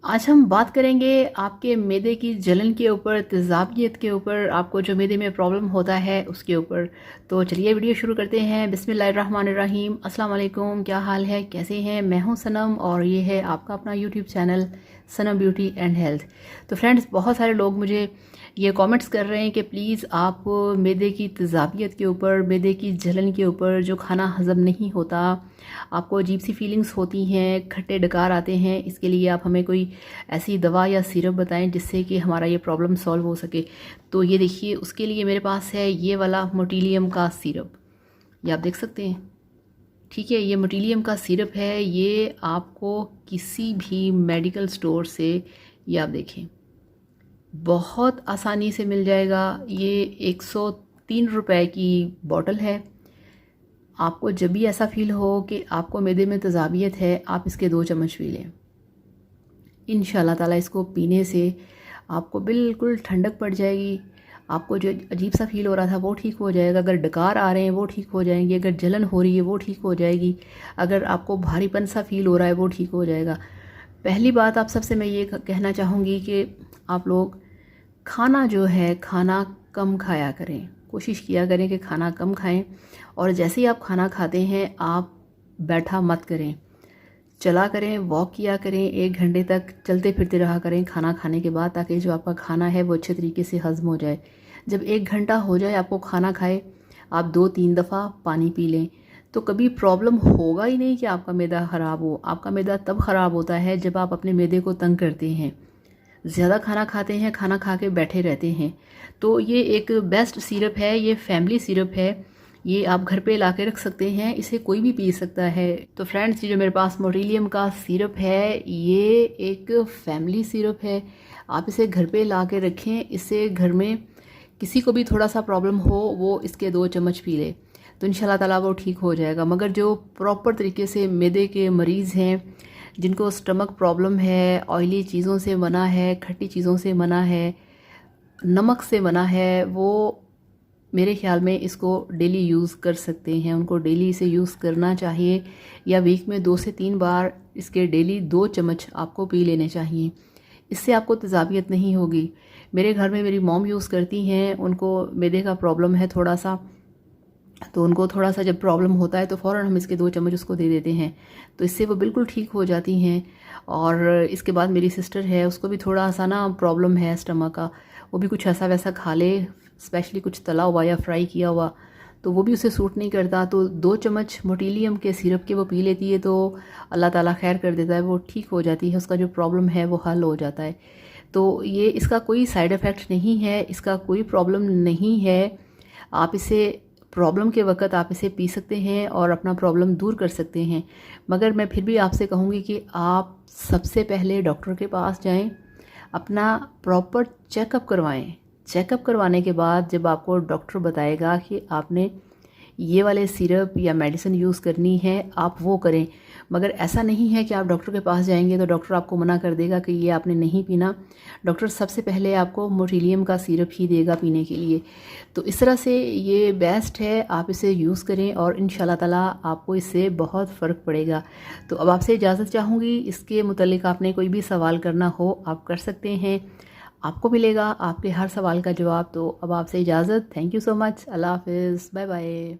आज हम बात करेंगे आपके मैदे की जलन के ऊपर, तेज़ाबियत के ऊपर, आपको जो मैदे में प्रॉब्लम होता है उसके ऊपर। तो चलिए वीडियो शुरू करते हैं। बिस्मिल्लाहिर्रहमानिर्रहीम। अस्सलाम वालेकुम, क्या हाल है, कैसे हैं? मैं हूं सनम और ये है आपका अपना YouTube channel Sanam beauty and health. तो फ्रेंड्स, बहुत सारे लोग मुझे ये कमेंट्स कर रहे हैं कि प्लीज़ आप मैदे की तेज़ाबियत के ऊपर, मैदे की जलन के ऊपर, जो खाना हज़म नहीं होता, आपको अजीब सी फीलिंग्स होती हैं, खट्टे डकार आते हैं, इसके लिए आप हमें कोई ऐसी दवा या सिरप बताएं जिससे कि हमारा ये प्रॉब्लम सॉल्व हो सके। तो ये देखिए, उसके लिए मेरे पास है ये वाला मोटिलियम का सिरप, ये आप देख सकते हैं। ठीक है, ये मोटिलियम का सिरप है। ये आपको किसी भी मेडिकल स्टोर से, ये आप देखें, बहुत आसानी से मिल जाएगा। ये 103 रुपए की बॉटल है। आपको जब भी ऐसा फील हो कि आपको मैदे में तेज़ाबियत है, आप इसके 2 चम्मच पी लें। इंशाल्लाह ताला इसको पीने से आपको बिल्कुल ठंडक पड़ जाएगी। आपको जो अजीब सा फील हो रहा था वो ठीक हो जाएगा। अगर डकार आ रहे हैं वो ठीक हो जाएंगे। अगर जलन हो रही है वो ठीक हो जाएगी। अगर आपको भारीपन सा फील हो रहा है वो ठीक हो जाएगा। पहली बात आप सबसे मैं ये कहना चाहूँगी कि आप लोग खाना जो है, खाना कम खाया करें। कोशिश किया करें कि खाना कम खाएं। और जैसे ही आप खाना खाते हैं आप बैठा मत करें, चला करें, वॉक किया करें। 1 घंटे तक चलते फिरते रहा करें खाना खाने के बाद, ताकि जो आपका खाना है वो अच्छे तरीके से हज़म हो जाए। जब 1 घंटा हो जाए आपको खाना खाए, आप 2-3 दफ़ा पानी पी लें, तो कभी प्रॉब्लम होगा ही नहीं कि आपका मैदा ख़राब हो। आपका मैदा तब ख़राब होता है जब आप अपने मैदे को तंग करते हैं, ज़्यादा खाना खाते हैं, खाना खा के बैठे रहते हैं। तो ये एक बेस्ट सिरप है, ये फैमिली सिरप है। ये आप घर पे ला के रख सकते हैं, इसे कोई भी पी सकता है। तो फ्रेंड्स, ये जो मेरे पास मोटिलियम का सिरप है, ये एक फैमिली सिरप है। आप इसे घर पे ला के रखें। इससे घर में किसी को भी थोड़ा सा प्रॉब्लम हो, वो इसके 2 चम्मच पी ले, तो इंशाल्लाह ताला वो ठीक हो जाएगा। मगर जो प्रॉपर तरीके से मैदे के मरीज़ हैं, जिनको स्टमक प्रॉब्लम है, ऑयली चीज़ों से मना है, खट्टी चीज़ों से मना है, नमक से मना है, वो मेरे ख्याल में इसको डेली यूज़ कर सकते हैं। उनको डेली इसे यूज़ करना चाहिए, या वीक में 2 से 3 बार इसके डेली 2 चम्मच आपको पी लेने चाहिए। इससे आपको तेज़ाबियत नहीं होगी। मेरे घर में मेरी मॉम यूज़ करती हैं, उनको मैदे का प्रॉब्लम है थोड़ा सा, तो उनको थोड़ा सा जब प्रॉब्लम होता है तो फ़ौरन हम इसके 2 चम्मच उसको दे देते हैं, तो इससे वो बिल्कुल ठीक हो जाती हैं। और इसके बाद मेरी सिस्टर है, उसको भी थोड़ा सा ना प्रॉब्लम है स्टमक का, वो भी कुछ ऐसा वैसा खा ले, स्पेशली कुछ तला हुआ या फ्राई किया हुआ, तो वो भी उसे सूट नहीं करता। तो 2 चम्मच मोटिलियम के सिरप के वो पी लेती है, तो अल्लाह ताला खैर कर देता है, वो ठीक हो जाती है, उसका जो प्रॉब्लम है वो हल हो जाता है। तो ये इसका कोई साइड इफ़ेक्ट नहीं है, इसका कोई प्रॉब्लम नहीं है। आप इसे प्रॉब्लम के वक़्त आप इसे पी सकते हैं और अपना प्रॉब्लम दूर कर सकते हैं। मगर मैं फिर भी आपसे कहूँगी कि आप सबसे पहले डॉक्टर के पास जाएं, अपना प्रॉपर चेकअप करवाएं। चेकअप करवाने के बाद जब आपको डॉक्टर बताएगा कि आपने ये वाले सिरप या मेडिसिन यूज़ करनी है, आप वो करें। मगर ऐसा नहीं है कि आप डॉक्टर के पास जाएंगे तो डॉक्टर आपको मना कर देगा कि ये आपने नहीं पीना। डॉक्टर सबसे पहले आपको मोटिलियम का सिरप ही देगा पीने के लिए। तो इस तरह से ये बेस्ट है, आप इसे यूज़ करें और इंशाल्लाह ताला आपको इससे बहुत फ़र्क पड़ेगा। तो अब आपसे इजाज़त चाहूँगी। इसके मुतल्लिक आपने कोई भी सवाल करना हो आप कर सकते हैं, आपको मिलेगा आपके हर सवाल का जवाब। तो अब आपसे इजाज़त। Thank you so much. अल्लाह हाफ़िज़, बाय बाय।